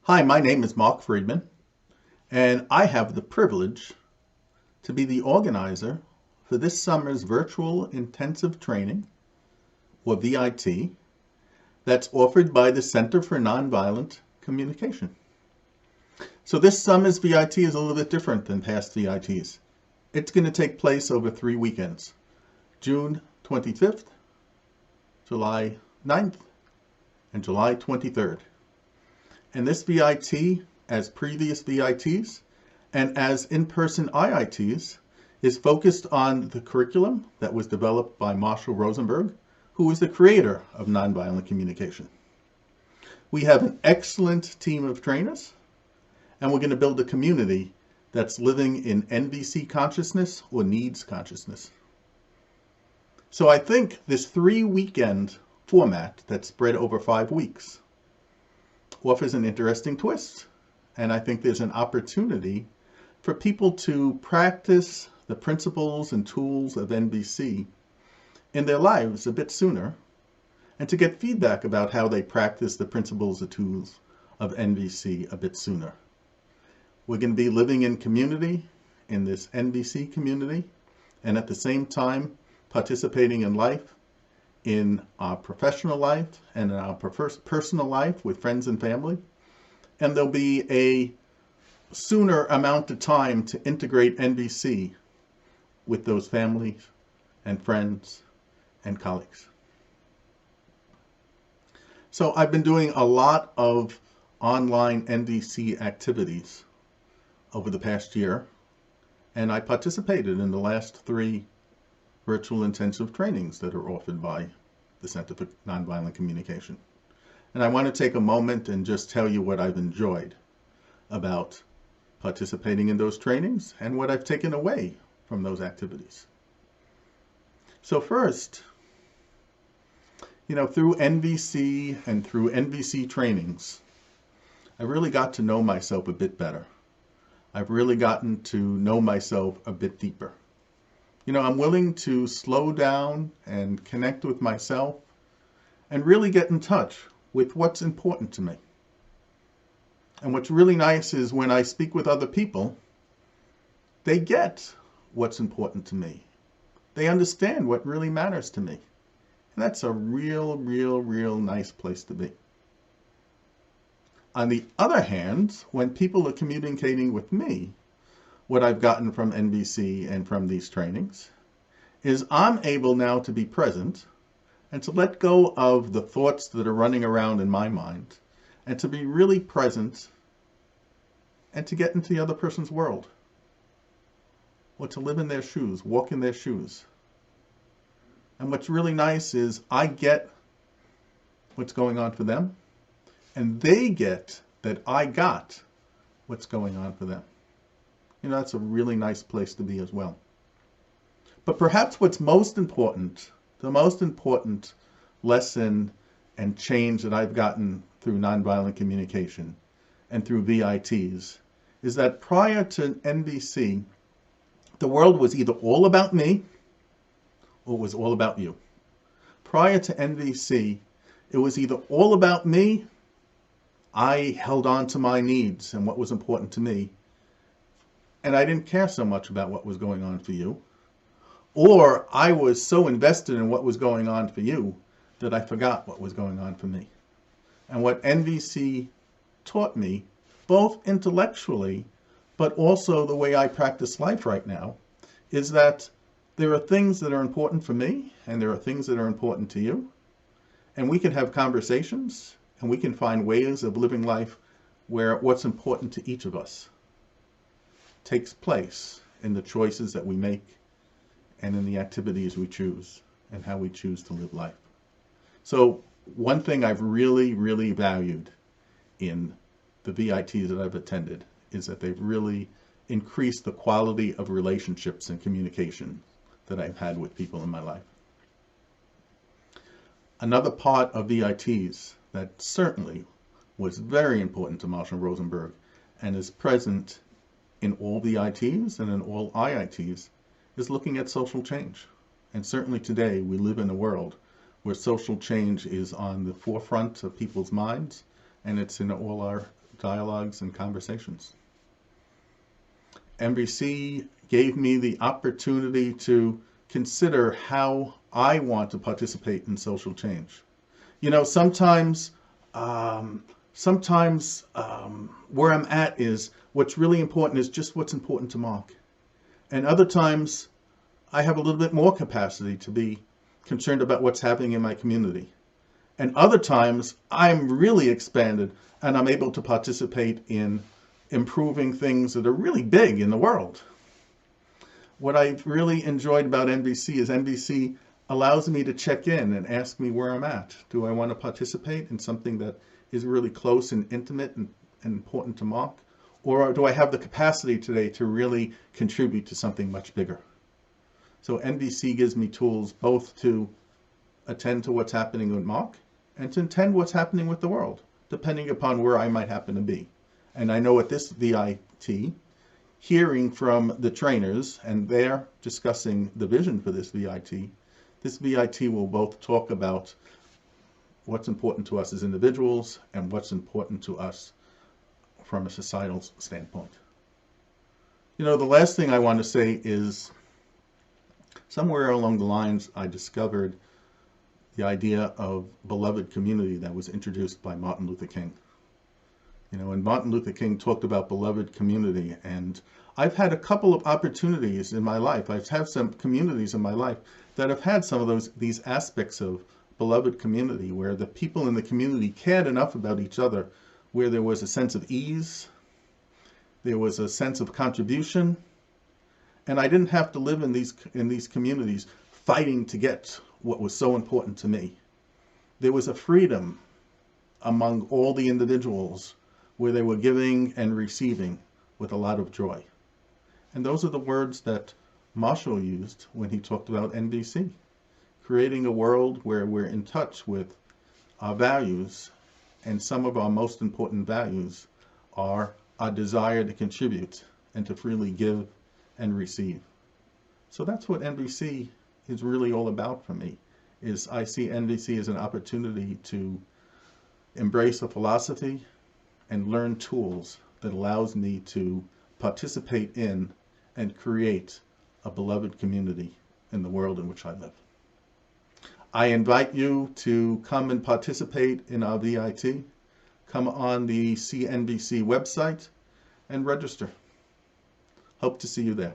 Hi, my name is Mark Friedman, and I have the privilege to be the organizer for this summer's virtual intensive training, or VIT, that's offered by the Center for Nonviolent Communication. So this summer's VIT is a little bit different than past VITs. It's going to take place over 3 weekends, June 25th, July 9th, and July 23rd. And this VIT, as previous VITs and as in-person IITs, is focused on the curriculum that was developed by Marshall Rosenberg, who is the creator of nonviolent communication. We have an excellent team of trainers, and we're going to build a community that's living in NVC consciousness or needs consciousness. So I think this 3-weekend format that's spread over 5 weeks offers an interesting twist. And I think there's an opportunity for people to practice the principles and tools of NVC in their lives a bit sooner, and to get feedback about how they practice the principles and tools of NVC a bit sooner. We're going to be living in community, in this NVC community, and at the same time participating in life, in our professional life and in our personal life with friends and family. And there'll be a sooner amount of time to integrate NVC with those families and friends and colleagues. So I've been doing a lot of online NVC activities over the past year, and I participated in the last 3 virtual intensive trainings that are offered by the Center for Nonviolent Communication. And I want to take a moment and just tell you what I've enjoyed about participating in those trainings and what I've taken away from those activities. So first, through NVC and through NVC trainings, I really got to know myself a bit better. I've really gotten to know myself a bit deeper. I'm willing to slow down and connect with myself and really get in touch with what's important to me. And what's really nice is when I speak with other people, they get what's important to me. They understand what really matters to me. And that's a real nice place to be. On the other hand, when people are communicating with me, what I've gotten from NVC and from these trainings is I'm able now to be present and to let go of the thoughts that are running around in my mind and to be really present and to get into the other person's world, or to live in their shoes, walk in their shoes. And what's really nice is I get what's going on for them, and they get that I got what's going on for them. That's a really nice place to be as well. But perhaps what's most important, the most important lesson and change that I've gotten through nonviolent communication and through VITs is that prior to NVC, the world was either all about me or it was all about you. Prior to NVC, it was either all about me, I held on to my needs and what was important to me, and I didn't care so much about what was going on for you. Or I was so invested in what was going on for you that I forgot what was going on for me. And what NVC taught me, both intellectually, but also the way I practice life right now, is that there are things that are important for me, and there are things that are important to you. And we can have conversations, and we can find ways of living life where what's important to each of us takes place in the choices that we make and in the activities we choose and how we choose to live life. So one thing I've really valued in the VITs that I've attended is that they've really increased the quality of relationships and communication that I've had with people in my life. Another part of VITs that certainly was very important to Marshall Rosenberg and is present in all VITs and in all IITs is looking at social change. And certainly today we live in a world where social change is on the forefront of people's minds, and it's in all our dialogues, and conversations. NBC gave me the opportunity to consider how I want to participate in social change. You know, sometimes where I'm at is what's really important is just what's important to Mark. And other times I have a little bit more capacity to be concerned about what's happening in my community. And other times I'm really expanded and I'm able to participate in improving things that are really big in the world. What I've really enjoyed about NBC is NBC allows me to check in and ask me where I'm at. Do I want to participate in something that is really close and intimate and important to Mark? Or do I have the capacity today to really contribute to something much bigger? So NBC gives me tools both to attend to what's happening with Mark and to attend what's happening with the world, depending upon where I might happen to be. And I know at this VIT, hearing from the trainers and they're discussing the vision for this VIT will both talk about what's important to us as individuals and what's important to us from a societal standpoint. You know, the last thing I want to say is somewhere along the lines I discovered the idea of beloved community that was introduced by Martin Luther King. You know, and Martin Luther King talked about beloved community, and I've had a couple of opportunities in my life. I've had some communities in my life that have had some of these aspects of beloved community where the people in the community cared enough about each other, where there was a sense of ease, there was a sense of contribution, and I didn't have to live in these communities fighting to get what was so important to me. There was a freedom among all the individuals where they were giving and receiving with a lot of joy. And those are the words that Marshall used when he talked about NBC, creating a world where we're in touch with our values, and some of our most important values are our desire to contribute and to freely give and receive. So that's what NBC is really all about for me, is I see NBC as an opportunity to embrace a philosophy and learn tools that allows me to participate in and create a beloved community in the world in which I live. I invite you to come and participate in our VIT. Come on the CNBC website and register. Hope to see you there.